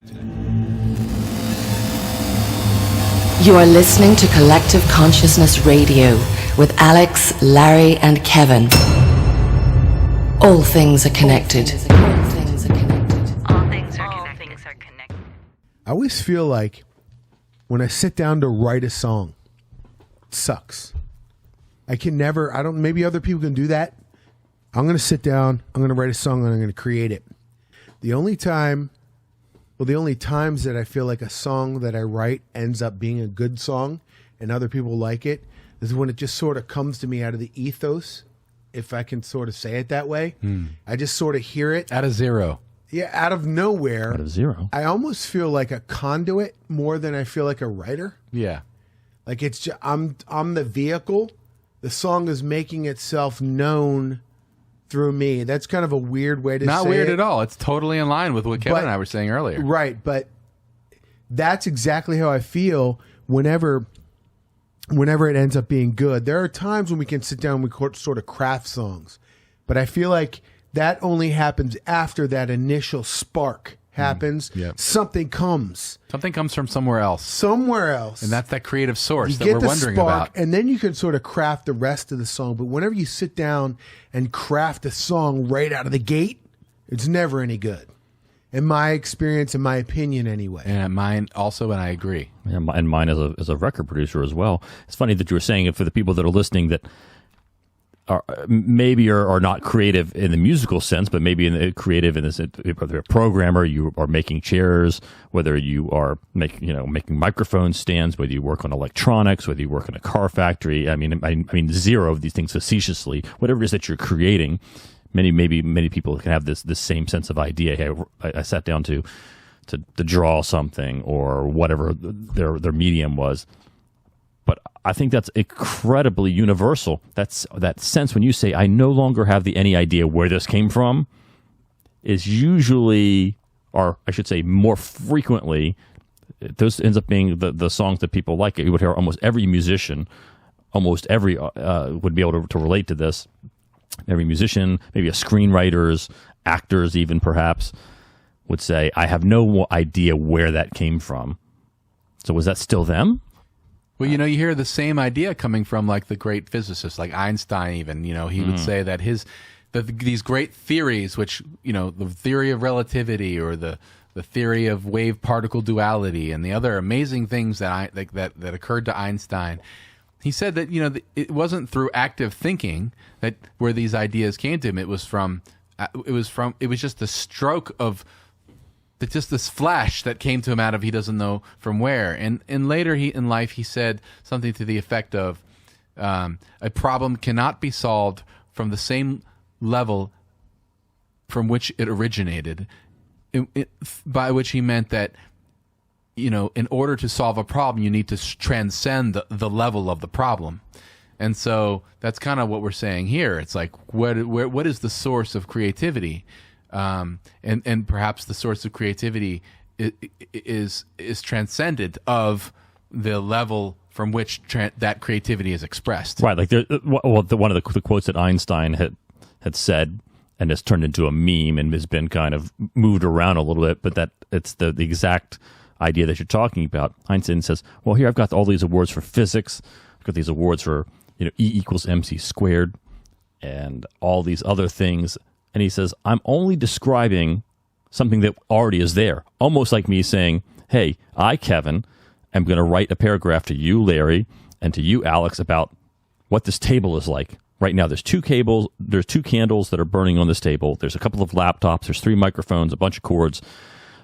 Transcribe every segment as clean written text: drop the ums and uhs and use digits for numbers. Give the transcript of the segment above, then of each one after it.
You are listening to Collective Consciousness Radio with Alex, Larry, and Kevin. All things are connected. All things are connected. I always feel like when I sit down to write a song, it sucks. Maybe other people can do that. I'm going to sit down, I'm going to write a song, and I'm going to create it. The only times that I feel like a song that I write ends up being a good song and other people like it is when it just sort of comes to me out of the ethos, if I can sort of say it that way. I just sort of hear it. Out of zero. Yeah, out of nowhere. Out of zero. I almost feel like a conduit more than I feel like a writer. Yeah. Like it's just, I'm the vehicle. The song is making itself known through me. That's kind of a weird way to say it. Not weird at all. It's totally in line with what Kevin and I were saying earlier. Right, but that's exactly how I feel whenever it ends up being good. There are times when we can sit down and we sort of craft songs, but I feel like that only happens after that initial spark happens. Yep. Something comes. Something comes from somewhere else. And that's that creative source you that get we're the wondering spark, about. and then you can sort of craft the rest of the song. But whenever you sit down and craft a song right out of the gate, it's never any good. In my experience, in my opinion, anyway. And mine also, and I agree. Yeah, and mine as a record producer as well. It's funny that you were saying it for the people that are listening that are not creative in the musical sense, but maybe in the creative in this. Whether you're a programmer, you are making chairs, whether you are making microphone stands, whether you work on electronics, whether you work in a car factory. I mean, zero of these things facetiously. Whatever it is that you're creating, many people can have this same sense of idea. Hey, I sat down to draw something or whatever their medium was. But I think that's incredibly universal. That's that sense when you say, I no longer have any idea where this came from, is usually, or I should say more frequently, those ends up being the songs that people like. You would hear almost every musician, would be able to relate to this. Every musician, maybe a screenwriters, actors even perhaps, would say, I have no idea where that came from. So was that still them? Well, you hear the same idea coming from like the great physicists, like Einstein even, he would say that these great theories, which, the theory of relativity or the theory of wave particle duality and the other amazing things that occurred to Einstein. He said that, it wasn't through active thinking that where these ideas came to him. It was just the stroke of just this flash that came to him out of he doesn't know from where. And later in life, he said something to the effect of a problem cannot be solved from the same level from which it originated, by which he meant that, in order to solve a problem, you need to transcend the level of the problem. And so that's kind of what we're saying here. It's like, what is the source of creativity? And perhaps the source of creativity is transcendent of the level from which that creativity is expressed. Right, like one of the quotes that Einstein had said, and has turned into a meme and has been kind of moved around a little bit, but that it's the exact idea that you're talking about. Einstein says, "Well, here I've got all these awards for physics. I've got these awards for E equals mc squared, and all these other things." And he says, I'm only describing something that already is there. Almost like me saying, hey, I, Kevin, am going to write a paragraph to you, Larry, and to you, Alex, about what this table is like. Right now, there's two candles that are burning on this table. There's a couple of laptops. There's 3 microphones, a bunch of cords.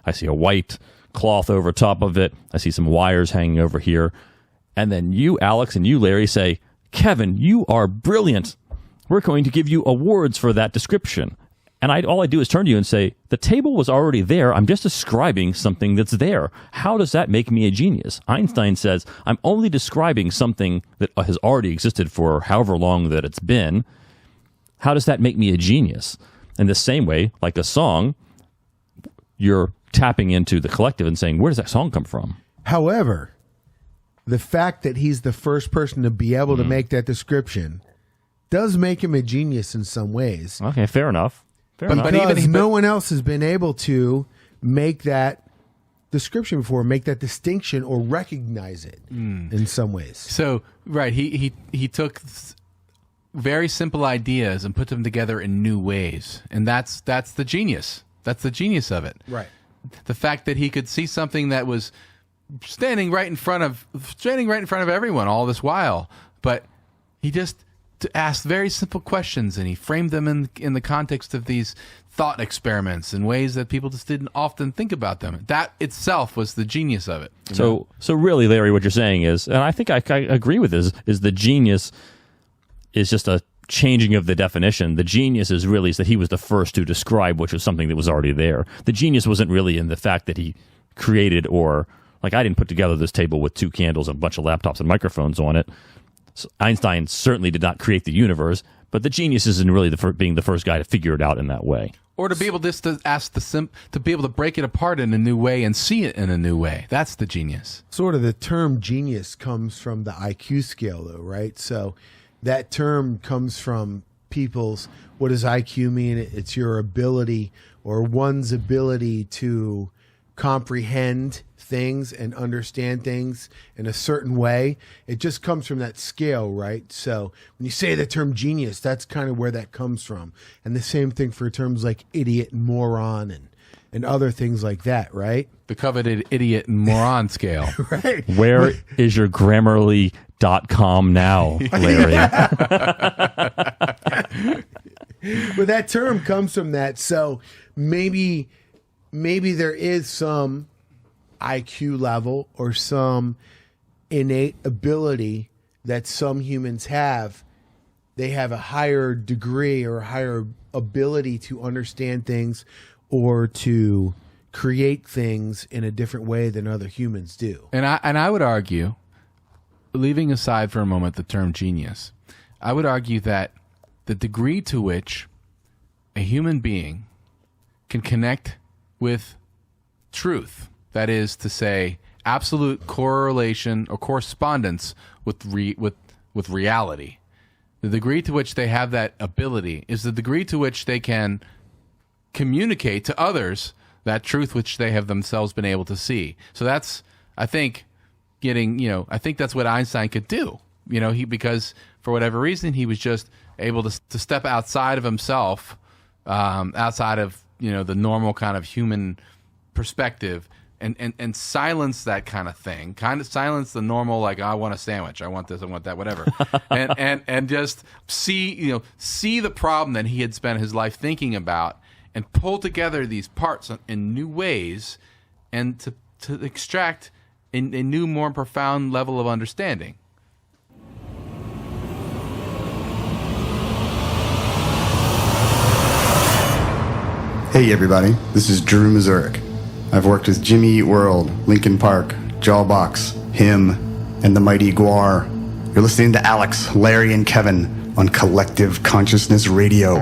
I see a white cloth over top of it. I see some wires hanging over here. And then you, Alex, and you, Larry, say, Kevin, you are brilliant. We're going to give you awards for that description. And all I do is turn to you and say, the table was already there. I'm just describing something that's there. How does that make me a genius? Einstein says, I'm only describing something that has already existed for however long that it's been. How does that make me a genius? In the same way, like a song, you're tapping into the collective and saying, where does that song come from? However, the fact that he's the first person to be able to make that description does make him a genius in some ways. Okay, fair enough. But because no one else has been able to make that description before, make that distinction or recognize it in some ways. So, right, he took very simple ideas and put them together in new ways, and that's the genius. That's the genius of it. Right. The fact that he could see something that was standing right in front of everyone all this while, but he just asked very simple questions, and he framed them in the context of these thought experiments in ways that people just didn't often think about them. That itself was the genius of it. So really, Larry, what you're saying is, and I think I agree with this, is the genius is just a changing of the definition. The genius is really that he was the first to describe, which was something that was already there. The genius wasn't really in the fact that he created, or like, I didn't put together this table with 2 candles and a bunch of laptops and microphones on it. So Einstein certainly did not create the universe, but the genius is in really being the first guy to figure it out in that way. Or to be able just to ask to be able to break it apart in a new way and see it in a new way. That's the genius. Sort of the term genius comes from the IQ scale, though, right? So that term comes from people's, what does IQ mean? It's your ability, or one's ability to comprehend things and understand things in a certain way. It just comes from that scale, right? So when you say the term genius, that's kind of where that comes from. And the same thing for terms like idiot and moron and other things like that, right? The coveted idiot and moron scale. Right. Where is your Grammarly.com now, Larry? But that term comes from that. So maybe there is some IQ level or some innate ability that some humans have. They have a higher degree or a higher ability to understand things or to create things in a different way than other humans do. And I would argue, leaving aside for a moment the term genius, I would argue that the degree to which a human being can connect with truth, that is to say, absolute correlation or correspondence with reality, the degree to which they have that ability is the degree to which they can communicate to others that truth which they have themselves been able to see. So that's, I think, I think that's what Einstein could do. Because for whatever reason, he was just able to step outside of himself, outside of, the normal kind of human perspective, and silence that kind of thing, kind of silence the normal, like, I want a sandwich, I want this, I want that, whatever, and just see the problem that he had spent his life thinking about, and pull together these parts in new ways, and to extract a new, more profound level of understanding. Hey everybody, this is Drew Mazurek. I've worked with Jimmy Eat World, Linkin Park, Jawbox, Him, and the Mighty Guar. You're listening to Alex, Larry, and Kevin on Collective Consciousness Radio.